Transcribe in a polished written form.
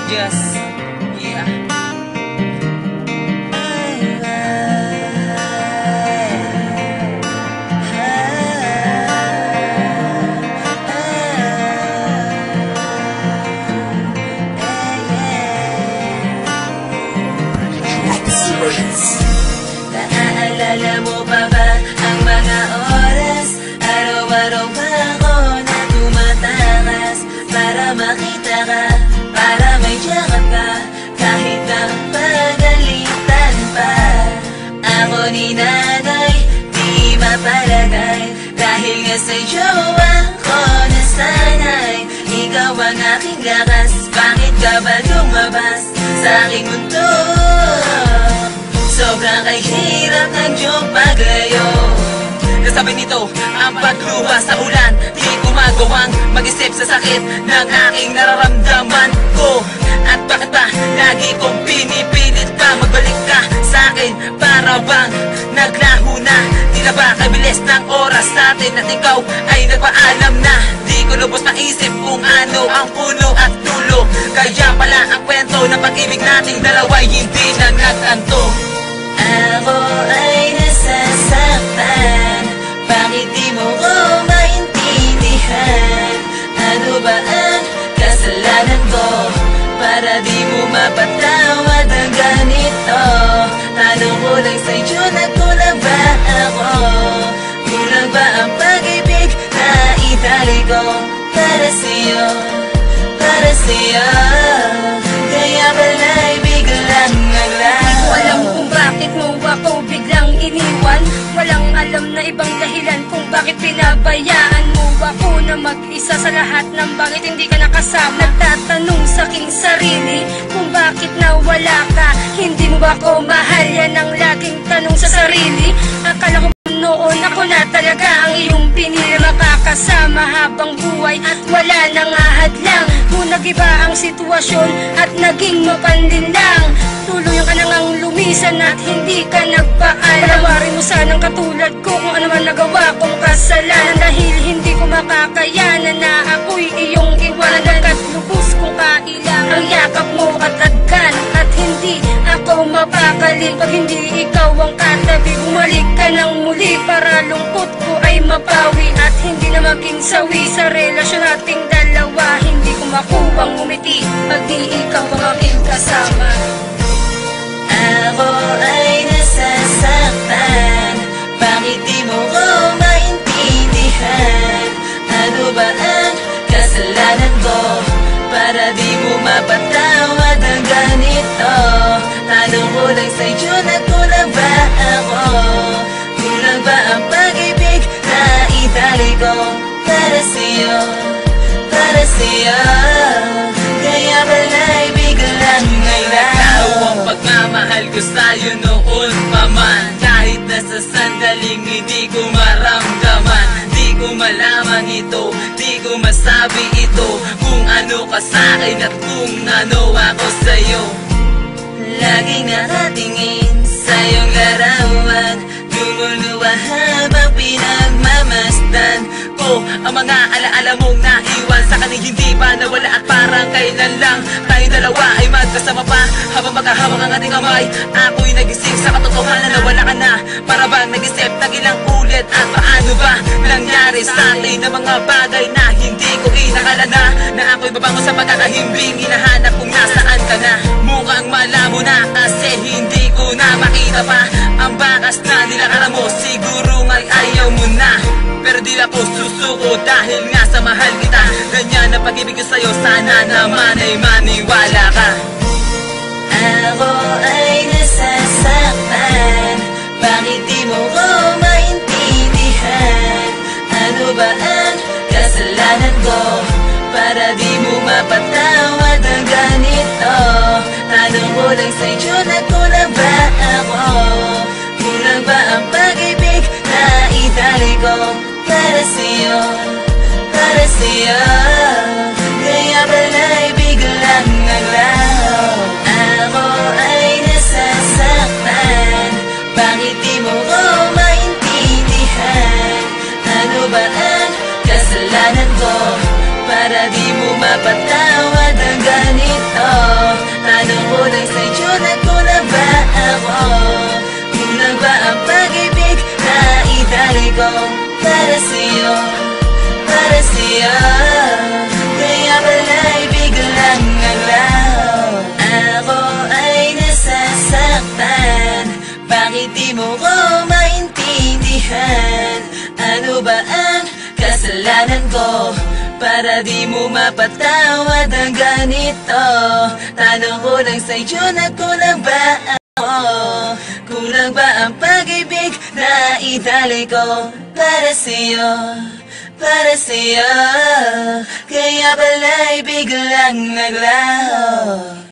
Just, yeah. Naaalala mo pa ba ang mga oras? Araw-araw pa ako na tumatakas para makita ka, para may tiyaka ka, kahit na pagalitan pa. Ako ni nanay, di mapalagay, dahil nga sa'y jowa ko nasanay. Ikaw ang aking lakas, bakit ka ba lumabas sa aking mundo? Sobrang kahirap ng iyong paglayo. Kasabay nito ang pagluha sa ulan, di ko magawang mag-isip sa sakit ng aking nararamdaman ko. At bakit ba lagi kong pinipilit pa magbalik ka sa akin? Para bang naglaho na, di na ba kabilis ng oras natin at ikaw ay nagpaalam na? Di ko lubos maisip kung ano ang puno at dulo, kaya pala ang kwento ng pag-ibig nating dalawa'y hindi na nagkanto. Ako ay nasasaktan, bakit di mo ko maintindihan? Ano ba ang kasalanan ko para di mo mapatawad ang ganito? Tanong ko lang sa'yo, nagkulang ba ako? Kulang ba ang pag-ibig na itali ko para sa'yo, para sa'yo? Kaya bala'y biglang naglaho. Di ko alam kung bakit mo ako biglang iniwan. Walang alam na ibang dahilan kung bakit pinabayaan mo ako na mag-isa sa lahat ng bakit hindi ka nakasama. Nagtatanong sa aking sarili kung bakit nawala ka. Hindi mo ba ako mahal? Yan ang laging tanong sa sarili. Akala ko noon ako na talaga ang iyong pinili, makakasama habang buhay at wala nang ahadlang. Kung nag-iba ang sitwasyon at naging mapanlinlang, tuluyan ka na ngang lumisan at hindi ka nagpaalam. Patawarin mo sanang katulad ko kung ano man nagawa kong kasalanan, dahil hindi ko makakayanan na ako'y iyong iwanan. Hanggat lubos kong kailangan ang yakap mo at agkan, at hindi ako mapakali pag hindi ikaw ang katabi. Bumalik ka ng muli para lungkot ko ay mapawi at hindi na maging sawi sa relasyon nating dalawa. Hindi ko makuwang umiti pag di ikaw ang aking kasama. Ako ay nasasaktan, bakit di mo ko maintindihan? Ano ba ang kasalanan ko para di mo mapatawad ang ganito? Tanong ko lang sa'yo, nagkulang ba ako? Kulang ba ang pag-ibig na itali ko para sa'yo, para sa'yo? Kaya bala'y biglang naglaho. Ang pagmamahal ko sa'yo noon pa man, kahit na sa sandaling hindi ko maramdaman. Di ko malaman ito, di ko masabi ito, kung ano ka sa'kin at kung ano ako sa'yo. Laging nakatingin sa iyong larawan, lumuluwa habang pinagmamasdan ko ang mga alaala mong naiwan sa kaning hindi pa nawala, at parang kailan lang tayong dalawa ay magkasama pa. Habang maghahawak ang ating kamay, ako'y nagising sa katotohanan na wala ka na. Para bang nag-isip ng ilang ulit, at paano ba nangyari sa atin na mga bagay na hindi ko inakala na ako'y babango sa pagkakahimbing. Hinahanap kung nasaan ka na, mukhang malabo na kasi hindi ko na makita pa ang bakas na nilakara mo. Siguro nga'y ayaw mo na, pero di ako susuko dahil nga sa mahal kita. Ganyan ang pag-ibig ko sa'yo, sana naman ay maniwala ka. Ako ay nasasaktan, bakit di mo ko maintindihan? Ano ba ang kasalanan ko para di mo mapatawad ang ganito? Tanong ko lang sa'yo, nagkulang ba ako? Kulang ba ang pag-ibig na itali ko para sa'yo, para sa'yo? Kaya bala'y biglang naglaho. Ako ay nasasaktan, bakit di mo ko maintindihan? Ano ba ang kasalanan ko para di mo mapatawad ang ganito? ko para sa'yo, para sa'yo. Kaya pala'y biglang naglaho. Ako ay nasasaktan, bakit di mo ko maintindihan? Ano ba ang kasalanan ko para di mo mapatawad ang ganito? Tanong ko lang sa'yo, nagkulang ba ako? Kulang ba ang pag-ibig na idalay ko para sa'yo, para sa'yo? Kaya pala'y biglang naglaho.